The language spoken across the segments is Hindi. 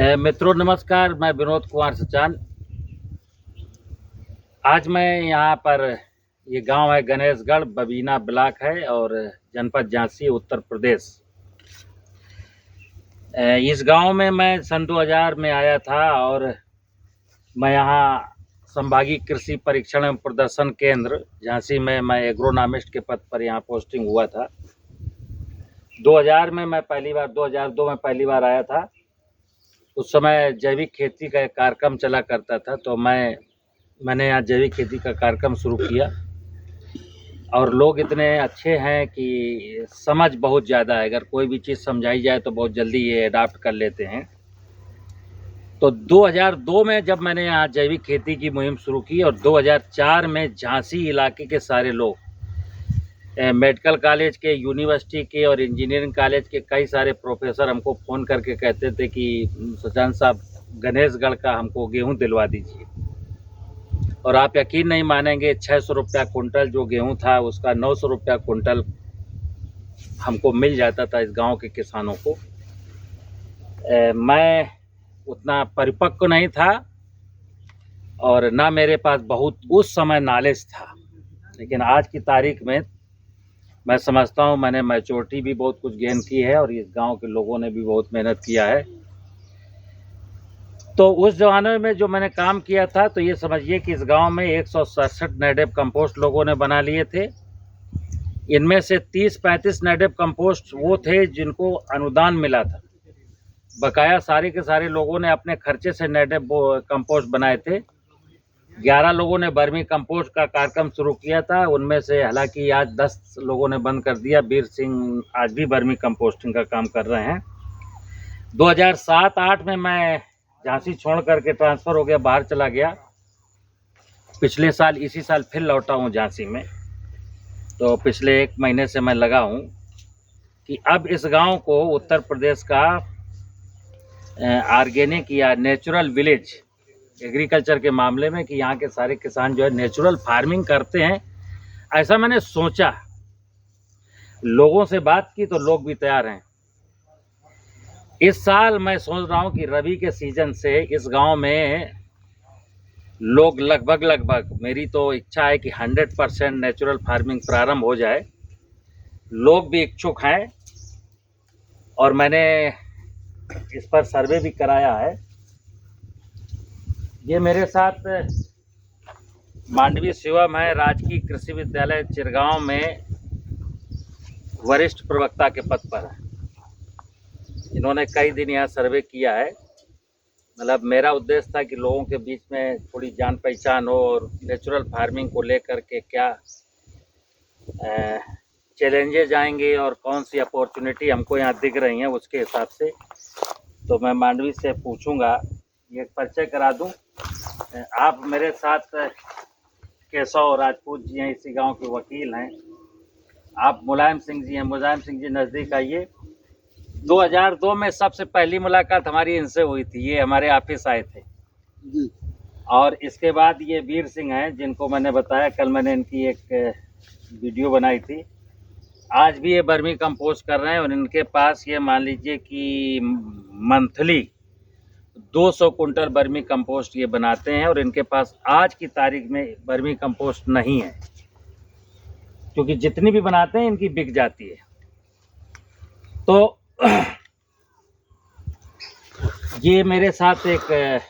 मित्रों नमस्कार, मैं विनोद कुमार सचान। आज मैं यहाँ पर, ये गांव है गणेशगढ़, बबीना ब्लॉक है और जनपद झांसी, उत्तर प्रदेश। इस गांव में मैं सन 2000 में आया था और मैं यहाँ संभागीय कृषि परीक्षण एवं प्रदर्शन केंद्र झांसी में मैं एग्रोनॉमिस्ट के पद पर यहाँ पोस्टिंग हुआ था। 2002 में पहली बार आया था। उस समय जैविक खेती का एक कार्यक्रम चला करता था, तो मैंने यहाँ जैविक खेती का कार्यक्रम शुरू किया और लोग इतने अच्छे हैं कि समझ बहुत ज़्यादा है। अगर कोई भी चीज़ समझाई जाए तो बहुत जल्दी ये अडाप्ट कर लेते हैं। तो 2002 में जब मैंने यहाँ जैविक खेती की मुहिम शुरू की और 2004 में झांसी इलाके के सारे लोग, मेडिकल कॉलेज के, यूनिवर्सिटी के और इंजीनियरिंग कॉलेज के कई सारे प्रोफेसर हमको फ़ोन करके कहते थे कि सचान साहब, गणेशगढ़ का हमको गेहूँ दिलवा दीजिए। और आप यकीन नहीं मानेंगे, 600 रुपया कुंटल जो गेहूं था उसका 900 रुपया कुंटल हमको मिल जाता था इस गांव के किसानों को। मैं उतना परिपक्व नहीं था और ना मेरे पास बहुत उस समय नॉलेज था, लेकिन आज की तारीख में मैं समझता हूं मैंने मैच्योरिटी भी बहुत कुछ गेन की है और इस गांव के लोगों ने भी बहुत मेहनत किया है। तो उस ज़माने में जो मैंने काम किया था, तो ये समझिए कि इस गांव में 167 नेटिव कंपोस्ट लोगों ने बना लिए थे। इनमें से 30-35 नेटिव कंपोस्ट वो थे जिनको अनुदान मिला था। बकाया सारे के सारे लोगों ने अपने खर्चे से नेटिव कंपोस्ट बनाए थे। 11 लोगों ने बर्मी कंपोस्ट का कार्यक्रम शुरू किया था। उनमें से हालांकि आज 10 लोगों ने बंद कर दिया। वीर सिंह आज भी बर्मी कंपोस्टिंग का काम कर रहे हैं। 2007-8 में मैं झांसी छोड़ करके ट्रांसफ़र हो गया, बाहर चला गया। पिछले साल, इसी साल फिर लौटा हूँ झांसी में। तो पिछले 1 महीने से मैं लगा हूँ कि अब इस गांव को उत्तर प्रदेश का ऑर्गेनिक या नेचुरल विलेज एग्रीकल्चर के मामले में, कि यहाँ के सारे किसान जो है नेचुरल फार्मिंग करते हैं, ऐसा मैंने सोचा। लोगों से बात की तो लोग भी तैयार हैं। इस साल मैं सोच रहा हूँ कि रबी के सीजन से इस गांव में लोग लगभग, मेरी तो इच्छा है कि 100% नेचुरल फार्मिंग प्रारंभ हो जाए। लोग भी इच्छुक हैं और मैंने इस पर सर्वे भी कराया है। ये मेरे साथ मांडवी शिवम है, राजकीय कृषि विद्यालय चिरगांव में वरिष्ठ प्रवक्ता के पद पर है। इन्होंने कई दिन यहाँ सर्वे किया है। मतलब मेरा उद्देश्य था कि लोगों के बीच में थोड़ी जान पहचान हो और नेचुरल फार्मिंग को लेकर के क्या चैलेंजेज आएंगे और कौन सी अपॉर्चुनिटी हमको यहाँ दिख रही हैं, उसके हिसाब से। तो मैं मांडवी से पूछूंगा, ये परिचय करा दूं। आप मेरे साथ केशव राजपूत जी हैं, इसी गांव के वकील हैं। आप मुलायम सिंह जी हैं। मुलायम सिंह जी नज़दीक आइए। 2002 में सबसे पहली मुलाकात हमारी इनसे हुई थी। ये हमारे ऑफिस आए थे जी। और इसके बाद ये वीर सिंह हैं, जिनको मैंने बताया, कल मैंने इनकी एक वीडियो बनाई थी। आज भी ये बर्मी कंपोस्ट कर रहे हैं और इनके पास ये मान लीजिए कि मंथली 200 कुंटल बर्मी कंपोस्ट ये बनाते हैं और इनके पास आज की तारीख में बर्मी कंपोस्ट नहीं है, क्योंकि जितनी भी बनाते हैं इनकी बिक जाती है। तो ये मेरे साथ एक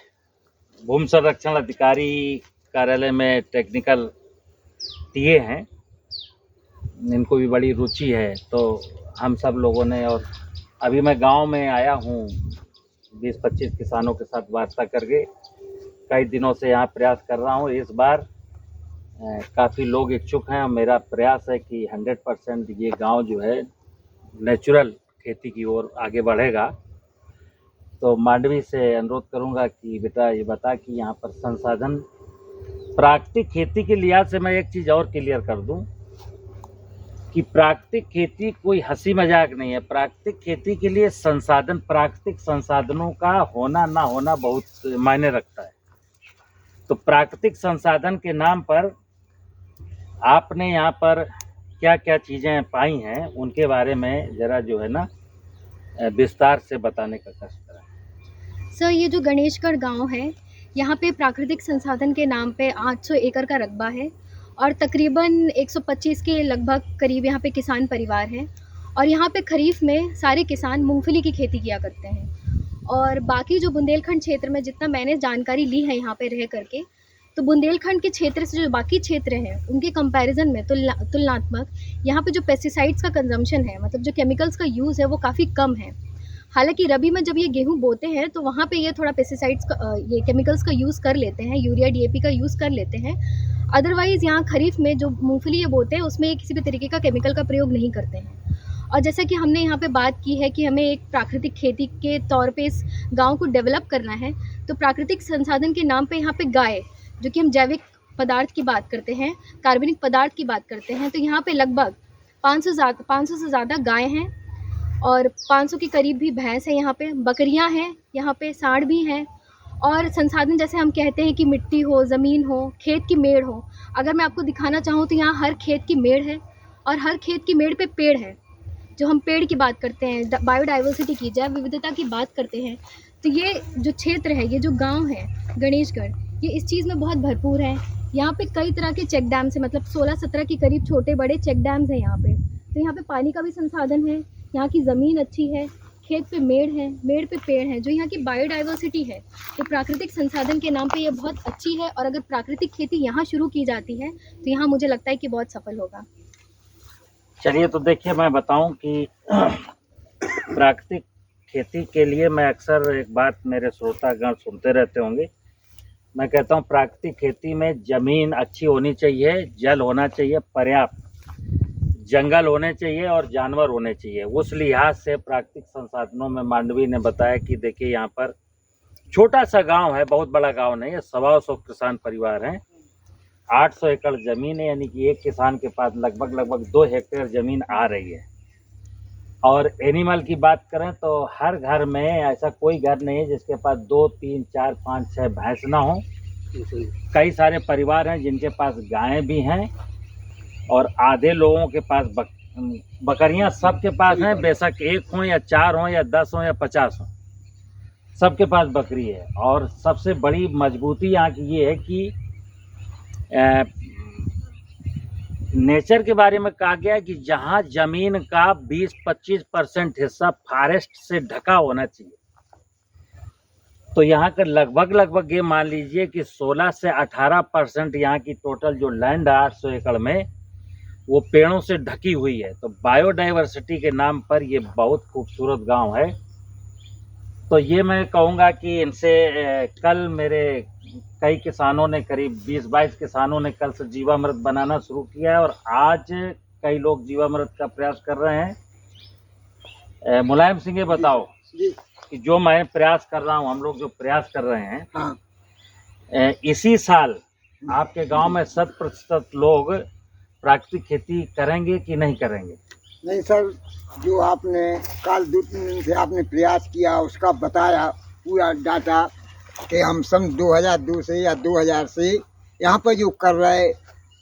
भूमि संरक्षण अधिकारी कार्यालय में टेक्निकल टीए हैं, इनको भी बड़ी रुचि है। तो हम सब लोगों ने, और अभी मैं गांव में आया हूँ 20-25 किसानों के साथ वार्ता करके, कई दिनों से यहाँ प्रयास कर रहा हूँ। इस बार काफ़ी लोग इच्छुक हैं और मेरा प्रयास है कि 100% ये गांव जो है नेचुरल खेती की ओर आगे बढ़ेगा। तो मांडवी से अनुरोध करूंगा कि बेटा ये बता कि यहाँ पर संसाधन, प्राकृतिक खेती के लिहाज से मैं एक चीज़ और क्लियर कर दूं कि प्राकृतिक खेती कोई हंसी मजाक नहीं है। प्राकृतिक खेती के लिए संसाधन, प्राकृतिक संसाधनों का होना ना होना बहुत मायने रखता है। तो प्राकृतिक संसाधन के नाम पर आपने यहाँ पर क्या क्या चीज़ें पाई हैं, उनके बारे में ज़रा जो है ना विस्तार से बताने का कष्ट करें। सर, ये जो गणेशगढ़ गांव है, यहाँ पे प्राकृतिक संसाधन के नाम पे 800 एकड़ का रकबा है और तकरीबन 125 के लगभग करीब यहाँ पे किसान परिवार हैं। और यहाँ पे खरीफ में सारे किसान मूंगफली की खेती किया करते हैं। और बाकी जो बुंदेलखंड क्षेत्र में जितना मैंने जानकारी ली है यहाँ पे रह करके, तो बुंदेलखंड के क्षेत्र से जो बाकी क्षेत्र हैं उनके कंपैरिजन में तुलनात्मक यहाँ पे जो पेस्टिसाइड्स का कंजम्पशन है, मतलब जो केमिकल्स का यूज़ है, वो काफ़ी कम है। हालांकि रबी में जब ये गेहूं बोते हैं तो वहाँ पे ये थोड़ा पेस्टिसाइड्स का ये केमिकल्स का यूज़ कर लेते हैं, यूरिया डीएपी का यूज़ कर लेते हैं। अदरवाइज़ यहाँ खरीफ में जो मूंगफली ये बोते हैं उसमें ये किसी भी तरीके का केमिकल का प्रयोग नहीं करते हैं। और जैसा कि हमने यहाँ पे बात की है कि हमें एक प्राकृतिक खेती के तौर पे इस गाँव को डेवलप करना है, तो प्राकृतिक संसाधन के नाम पर यहाँ पर गाय, जो कि हम जैविक पदार्थ की बात करते हैं, कार्बनिक पदार्थ की बात करते हैं, तो यहाँ पर लगभग 500 से ज़्यादा गाय हैं और 500 के करीब भी भैंस है। यहाँ पे बकरियाँ हैं, यहाँ पे सांड भी हैं। और संसाधन जैसे हम कहते हैं कि मिट्टी हो, ज़मीन हो, खेत की मेड़ हो, अगर मैं आपको दिखाना चाहूँ तो यहाँ हर खेत की मेड़ है और हर खेत की मेड़ पे पेड़ है। जो हम पेड़ की बात करते हैं, बायोडाइवर्सिटी की, जैव विविधता की बात करते हैं, तो ये जो क्षेत्र है, ये जो गाँव है गणेशगढ़, ये इस चीज़ में बहुत भरपूर है। यहाँ पे कई तरह के चेक डैम्स हैं, मतलब 16-17 के करीब छोटे बड़े चेक डैम्स हैं यहाँ पे। तो यहाँ पे पानी का भी संसाधन है, यहाँ की ज़मीन अच्छी है, खेत पे मेड़ है, मेड़ पे पेड़ हैं, जो यहाँ की बायोडाइवर्सिटी है, तो प्राकृतिक संसाधन के नाम पे ये बहुत अच्छी है। और अगर प्राकृतिक खेती यहाँ शुरू की जाती है तो यहाँ मुझे लगता है कि बहुत सफल होगा। चलिए, तो देखिए, मैं बताऊं कि प्राकृतिक खेती के लिए मैं अक्सर एक बात मेरे श्रोतागण सुनते रहते होंगे, मैं कहता हूं प्राकृतिक खेती में ज़मीन अच्छी होनी चाहिए, जल होना चाहिए पर्याप्त, जंगल होने चाहिए और जानवर होने चाहिए। उस लिहाज से प्राकृतिक संसाधनों में मांडवी ने बताया कि देखिए, यहाँ पर छोटा सा गांव है, बहुत बड़ा गांव नहीं है, 125 किसान परिवार हैं, 800 एकड़ ज़मीन है, यानी कि एक किसान के पास लगभग 2 हेक्टेयर ज़मीन आ रही है। और एनिमल की बात करें तो हर घर में ऐसा कोई घर नहीं है जिसके पास 2, 3, 4, 5, 6 भैंस ना हो। कई सारे परिवार हैं जिनके पास गायें भी हैं और आधे लोगों के पास बकरियां सबके पास हैं, बेशक 1 हो या 4 हो या 10 हो या 50 हो, सबके पास बकरी है। और सबसे बड़ी मजबूती यहाँ की ये है कि नेचर के बारे में कहा गया है कि जहाँ ज़मीन का 20-25% हिस्सा फॉरेस्ट से ढका होना चाहिए, तो यहाँ का लगभग ये मान लीजिए कि 16 से 18% यहाँ की टोटल जो लैंड है 800 एकड़ में, वो पेड़ों से ढकी हुई है। तो बायोडाइवर्सिटी के नाम पर ये बहुत खूबसूरत गांव है। तो ये मैं कहूँगा कि इनसे कल मेरे कई किसानों ने, करीब 20-22 किसानों ने कल से जीवामृत बनाना शुरू किया है और आज कई लोग जीवामृत का प्रयास कर रहे हैं। मुलायम सिंह, ये बताओ कि जो मैं प्रयास कर रहा हूँ, हम लोग जो प्रयास कर रहे हैं, हाँ, इसी साल आपके गांव में 100% लोग प्राकृतिक खेती करेंगे कि नहीं करेंगे? नहीं सर, जो आपने काल 2-3 दिन से आपने प्रयास किया, उसका बताया पूरा डाटा कि हम सन 2002 से या 2000 से यहाँ पर जो कर रहे,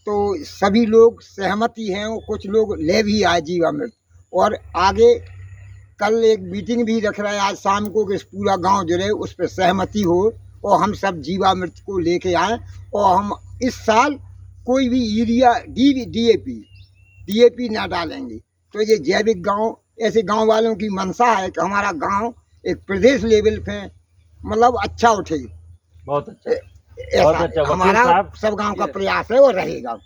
तो सभी लोग सहमति हैं और कुछ लोग ले भी आए जीवामृत। और आगे कल एक मीटिंग भी रख रहे हैं आज शाम को कि पूरा गांव जो रहे उस पर सहमति हो और हम सब जीवामृत को लेके आए। और हम इस साल कोई भी यूरिया डीएपी ना डालेंगे। तो ये जैविक गांव, ऐसे गांव वालों की मंशा है कि हमारा गांव एक प्रदेश लेवल पे मतलब अच्छा उठे। बहुत अच्छा। हमारा सब गांव का प्रयास है और रहेगा।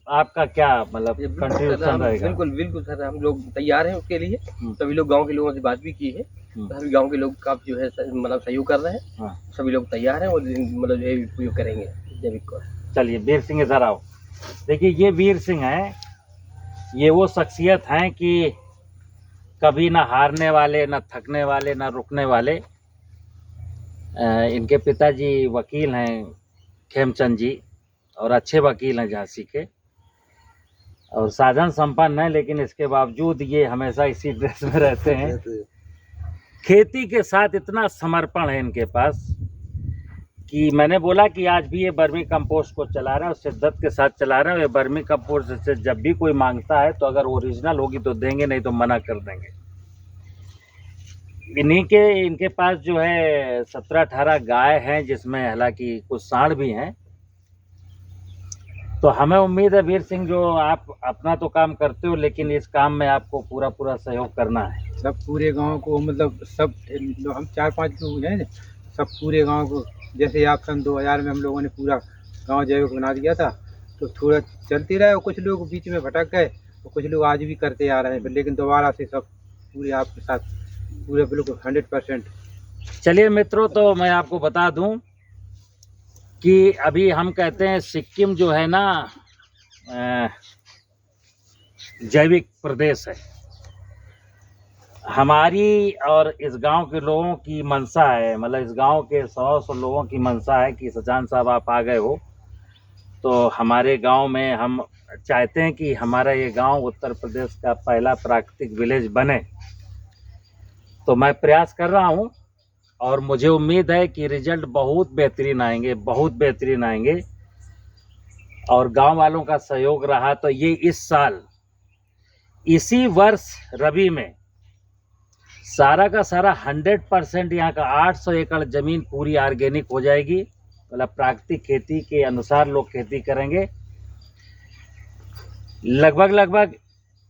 आपका क्या मतलब कंट्रीब्यूशन रहेगा? बिल्कुल सर, हम लोग तैयार हैं उसके लिए। सभी लोग गांव के लोगों से बात भी की है, सभी गांव के लोग का जो है मतलब सहयोग कर रहे हैं। हाँ। सभी लोग तैयार हैं और मतलब जो है उपयोग करेंगे जैविक को। चलिए, वीर सिंह इधर आओ। देखिए, ये वीर सिंह हैं, ये वो शख्सियत हैं कि कभी ना हारने वाले, ना थकने वाले, ना रुकने वाले। इनके पिताजी वकील हैं खेमचंद जी, और अच्छे वकील हैं झांसी के, और साधन संपन्न है, लेकिन इसके बावजूद ये हमेशा इसी ड्रेस में रहते हैं। खेती के साथ इतना समर्पण है इनके पास कि मैंने बोला कि आज भी ये बर्मी कंपोस्ट को चला रहे हैं और शिद्दत के साथ चला रहे हैं। ये बर्मी कंपोस्ट से जब भी कोई मांगता है तो अगर ओरिजिनल होगी तो देंगे, नहीं तो मना कर देंगे। इनके पास जो है 17-18 गाय हैं, जिसमें हालांकि कुछ सांड भी हैं। तो हमें उम्मीद है वीर सिंह, जो आप अपना तो काम करते हो, लेकिन इस काम में आपको पूरा सहयोग करना है। सब पूरे गांव को, मतलब सब हम 4-5 लोग हैं, सब पूरे गांव को, जैसे आप सन 2000 में हम लोगों ने पूरा गांव जैविक बना दिया था, तो थोड़ा चलते रहे और कुछ लोग बीच में भटक गए और कुछ लोग आज भी करते आ रहे हैं, लेकिन दोबारा से सब पूरे आपके साथ पूरे बिल्कुल 100%। चलिए मित्रों, तो मैं आपको बता दूं कि अभी हम कहते हैं सिक्किम जो है ना जैविक प्रदेश है। हमारी और इस गांव के लोगों की मंशा है, मतलब इस गांव के 100 लोगों की मंशा है कि सचान साहब आप आ गए हो तो हमारे गांव में हम चाहते हैं कि हमारा ये गांव उत्तर प्रदेश का पहला प्राकृतिक विलेज बने। तो मैं प्रयास कर रहा हूं और मुझे उम्मीद है कि रिजल्ट बहुत बेहतरीन आएंगे, बहुत बेहतरीन आएंगे। और गांव वालों का सहयोग रहा तो ये इस साल, इसी वर्ष रबी में सारा का सारा 100% यहाँ का 800 एकड़ ज़मीन पूरी ऑर्गेनिक हो जाएगी। मतलब प्राकृतिक खेती के अनुसार लोग खेती करेंगे। लगभग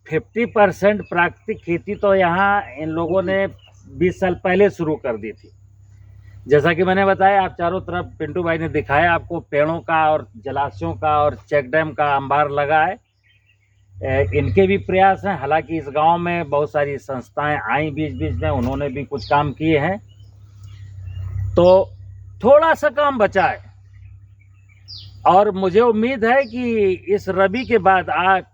50% प्राकृतिक खेती तो यहाँ इन लोगों ने 20 साल पहले शुरू कर दी थी। जैसा कि मैंने बताया, आप चारों तरफ पिंटू भाई ने दिखाया आपको पेड़ों का और जलाशयों का और चेक डैम का अंबार लगा है। इनके भी प्रयास हैं। हालांकि इस गांव में बहुत सारी संस्थाएं आई बीच में, उन्होंने भी कुछ काम किए हैं। तो थोड़ा सा काम बचा है और मुझे उम्मीद है कि इस रबी के बाद,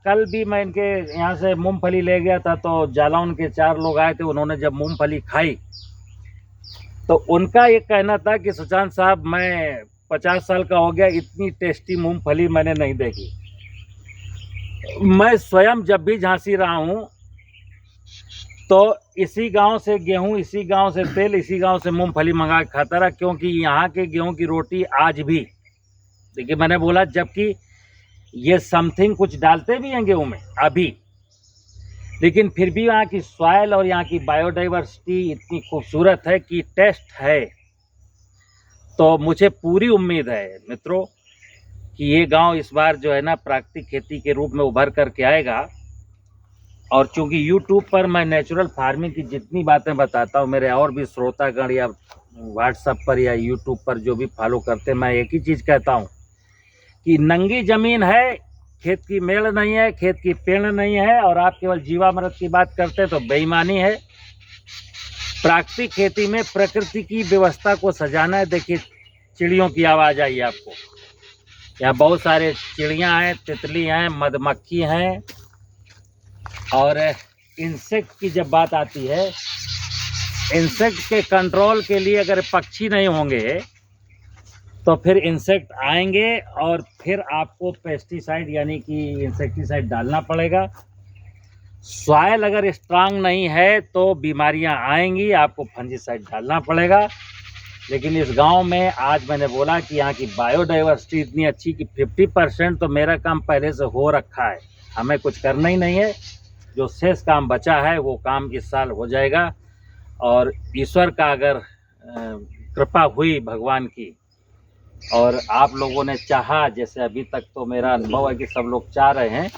कल भी मैं इनके यहाँ से मूंगफली ले गया था, तो जालौन के 4 लोग आए थे। उन्होंने जब मूंगफली खाई तो उनका ये कहना था कि सुशांत साहब, मैं 50 साल का हो गया, इतनी टेस्टी मूंगफली मैंने नहीं देखी। मैं स्वयं जब भी झांसी रहा हूँ तो इसी गांव से गेहूं, इसी गांव से तेल, इसी गांव से मूंगफली मंगा के खाता रहा, क्योंकि यहाँ के गेहूं की रोटी आज भी, देखिए मैंने बोला, जबकि ये समथिंग कुछ डालते भी हैं गेहूं में अभी, लेकिन फिर भी यहाँ की सॉइल और यहाँ की बायोडाइवर्सिटी इतनी खूबसूरत है कि टेस्ट है। तो मुझे पूरी उम्मीद है मित्रों कि ये गांव इस बार जो है ना प्राकृतिक खेती के रूप में उभर करके आएगा। और चूंकि YouTube पर मैं नेचुरल फार्मिंग की जितनी बातें बताता हूँ, मेरे और भी श्रोतागण या व्हाट्सएप पर या YouTube पर जो भी फॉलो करते हैं, मैं एक ही चीज़ कहता हूँ कि नंगी ज़मीन है, खेत की मेड़ नहीं है, खेत की पेड़ नहीं है, और आप केवल जीवामृत की बात करते हैं तो बेईमानी है। प्राकृतिक खेती में प्रकृति की व्यवस्था को सजाना है। देखिए चिड़ियों की आवाज़ आई आपको, यहाँ बहुत सारे चिड़ियाँ हैं, तितली हैं, मधुमक्खी हैं। और इंसेक्ट की जब बात आती है, इंसेक्ट के कंट्रोल के लिए अगर पक्षी नहीं होंगे तो फिर इंसेक्ट आएंगे और फिर आपको पेस्टिसाइड यानी कि इंसेक्टिसाइड डालना पड़ेगा। सॉइल अगर स्ट्रांग नहीं है तो बीमारियां आएंगी, आपको फंजीसाइड डालना पड़ेगा। लेकिन इस गांव में आज मैंने बोला कि यहाँ की बायोडाइवर्सिटी इतनी अच्छी कि 50% तो मेरा काम पहले से हो रखा है, हमें कुछ करना ही नहीं है। जो शेष काम बचा है वो काम इस साल हो जाएगा। और ईश्वर का अगर कृपा हुई भगवान की, और आप लोगों ने चाहा, जैसे अभी तक तो मेरा अनुभव है कि सब लोग चाह रहे हैं,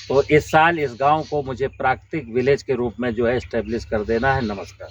तो इस साल इस गांव को मुझे प्राकृतिक विलेज के रूप में जो है एस्टेब्लिश कर देना है। नमस्कार।